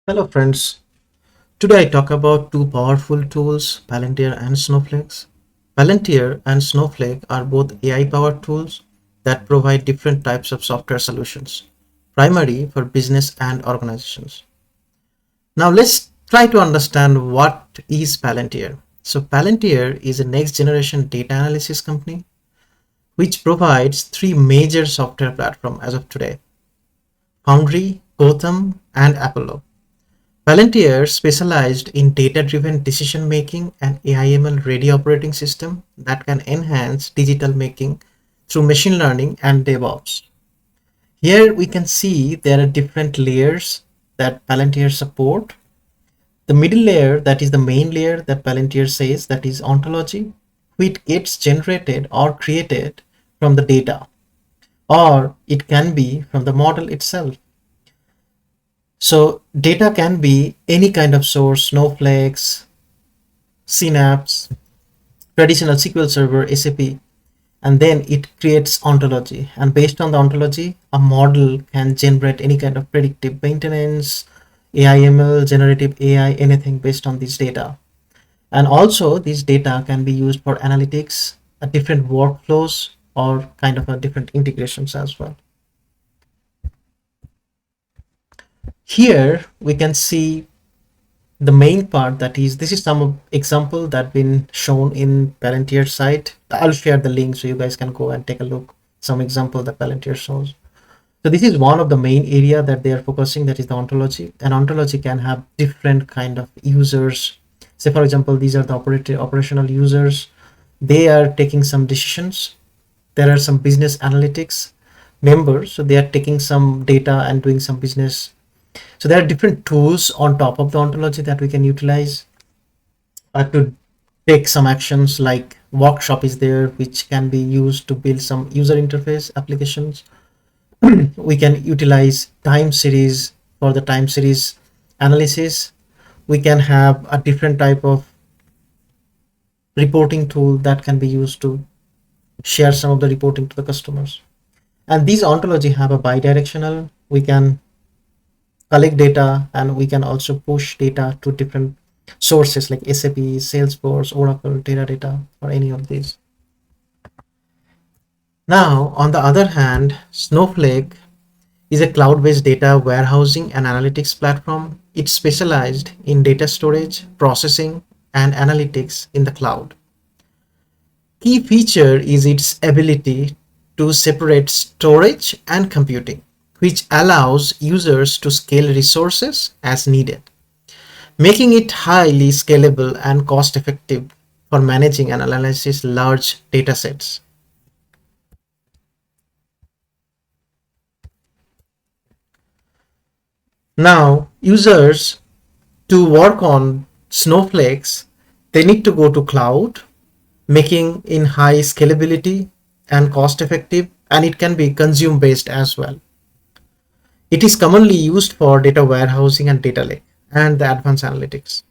Hello friends, today I talk about two powerful tools, Palantir and Snowflake. Palantir and Snowflake are both AI-powered tools that provide different types of software solutions, primarily for business and organizations. Now let's try to understand what is Palantir. So Palantir is a next generation data analysis company which provides three major software platforms as of today: Foundry, Gotham, and Apollo. Palantir specialized in data-driven decision-making and AI/ML-ready operating system that can enhance digital making through machine learning and DevOps. Here we can see there are different layers that Palantir support. The middle layer, that is the main layer that Palantir says, that is ontology, which gets generated or created from the data, or it can be from the model itself. So data can be any kind of source: snowflakes, synapse, traditional SQL Server, SAP, and then it creates ontology. And based on the ontology, a model can generate any kind of predictive maintenance, AI/ML, generative AI, anything based on this data. And also this data can be used for analytics, different workflows, or kind of a different integrations as well. Here we can see the main part, that is, this is some example that been shown in Palantir site. I'll share the link so you guys can go and take a look some example that Palantir shows. So this is one of the main area that they are focusing, that is the ontology. And ontology can have different kind of users. Say for example, these are the operational users. They are taking some decisions. There are some business analytics members, so they are taking some data and doing some business. So there are different tools on top of the ontology that we can utilize to take some actions, like workshop is there, which can be used to build some user interface applications. We can utilize time series for the time series analysis. We can have a different type of reporting tool that can be used to share some of the reporting to the customers. And these ontology have a bidirectional. We can collect data and we can also push data to different sources like SAP, Salesforce, Oracle, Teradata, or any of these. Now, on the other hand, Snowflake is a cloud-based data warehousing and analytics platform. It's specialized in data storage, processing, and analytics in the cloud. Key feature is its ability to separate storage and computing, which allows users to scale resources as needed, making it highly scalable and cost-effective for managing and analyzing large data sets. Now, users to work on snowflakes, they need to go to cloud, making in high scalability and cost effective, and it can be consume based as well. It is commonly used for data warehousing and data lake and the advanced analytics.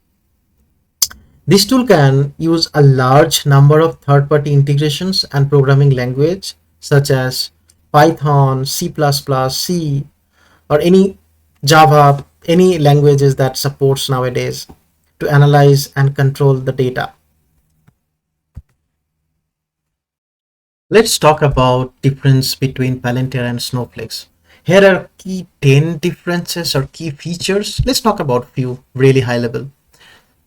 This tool can use a large number of third-party integrations and programming language such as Python, C++, C, or any Java, any languages that supports nowadays to analyze and control the data. Let's talk about difference between Palantir and Snowflakes. Here are key 10 differences or key features. Let's talk about few really high level.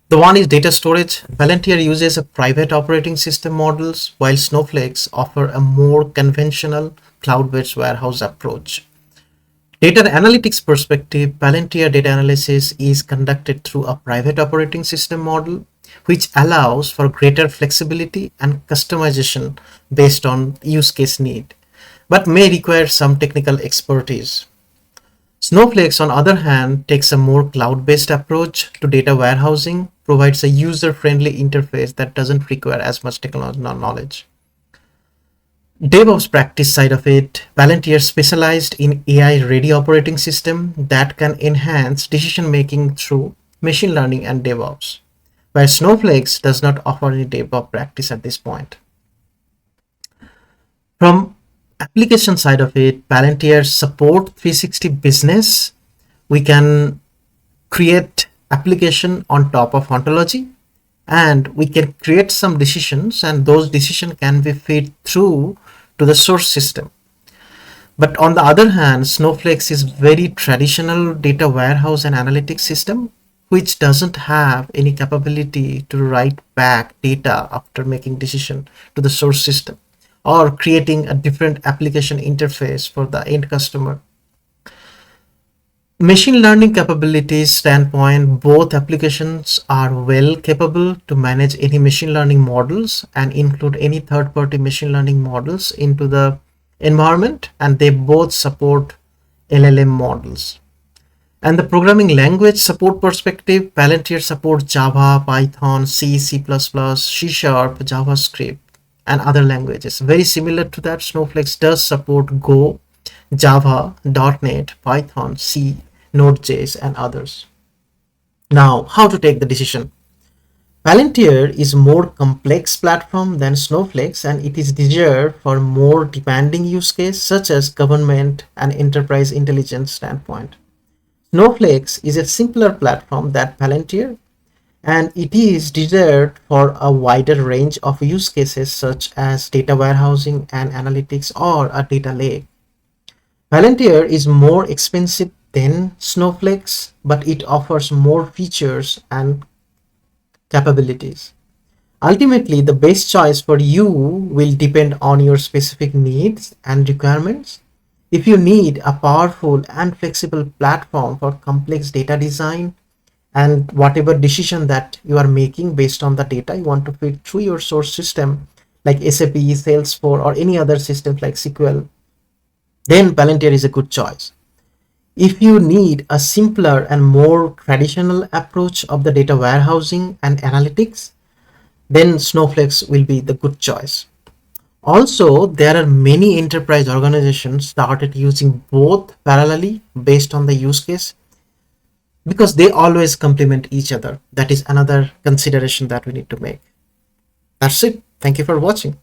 The one is data storage. Palantir uses a private operating system models, while Snowflakes offer a more conventional cloud-based warehouse approach. Data analytics perspective, Palantir data analysis is conducted through a private operating system model, which allows for greater flexibility and customization based on use case need, but may require some technical expertise. Snowflakes, on the other hand, takes a more cloud-based approach to data warehousing, provides a user-friendly interface that doesn't require as much technological knowledge. DevOps practice side of it, Palantir specialized in AI-ready operating system that can enhance decision-making through machine learning and DevOps, where Snowflakes does not offer any DevOps practice at this point. From application side of it, Palantir support 360 business. We can create application on top of ontology, and we can create some decisions, and those decisions can be fed through to the source system. But on the other hand, Snowflake is very traditional data warehouse and analytics system, which doesn't have any capability to write back data after making decision to the source system or creating a different application interface for the end customer. Machine learning capabilities standpoint, both applications are well capable to manage any machine learning models and include any third-party machine learning models into the environment, and they both support LLM models. And the programming language support perspective, Palantir supports Java, Python, C, C++, C Sharp, JavaScript, and other languages. Very similar to that, Snowflake does support Go, Java, .NET, Python, C, Node.js, and others. Now, how to take the decision? Palantir is more complex platform than Snowflake's, and it is designed for more demanding use case such as government and enterprise intelligence standpoint. Snowflake's is a simpler platform than Palantir, and it is designed for a wider range of use cases such as data warehousing and analytics or a data lake. Palantir is more expensive than Snowflake's, but it offers more features and capabilities. Ultimately, the best choice for you will depend on your specific needs and requirements. If you need a powerful and flexible platform for complex data design and whatever decision that you are making based on the data you want to feed through your source system like SAP, Salesforce, or any other systems like SQL, then Palantir is a good choice. If you need a simpler and more traditional approach of the data warehousing and analytics, then Snowflake will be the good choice. Also, there are many enterprise organizations started using both parallelly based on the use case because they always complement each other. That is another consideration that we need to make. That's it. Thank you for watching.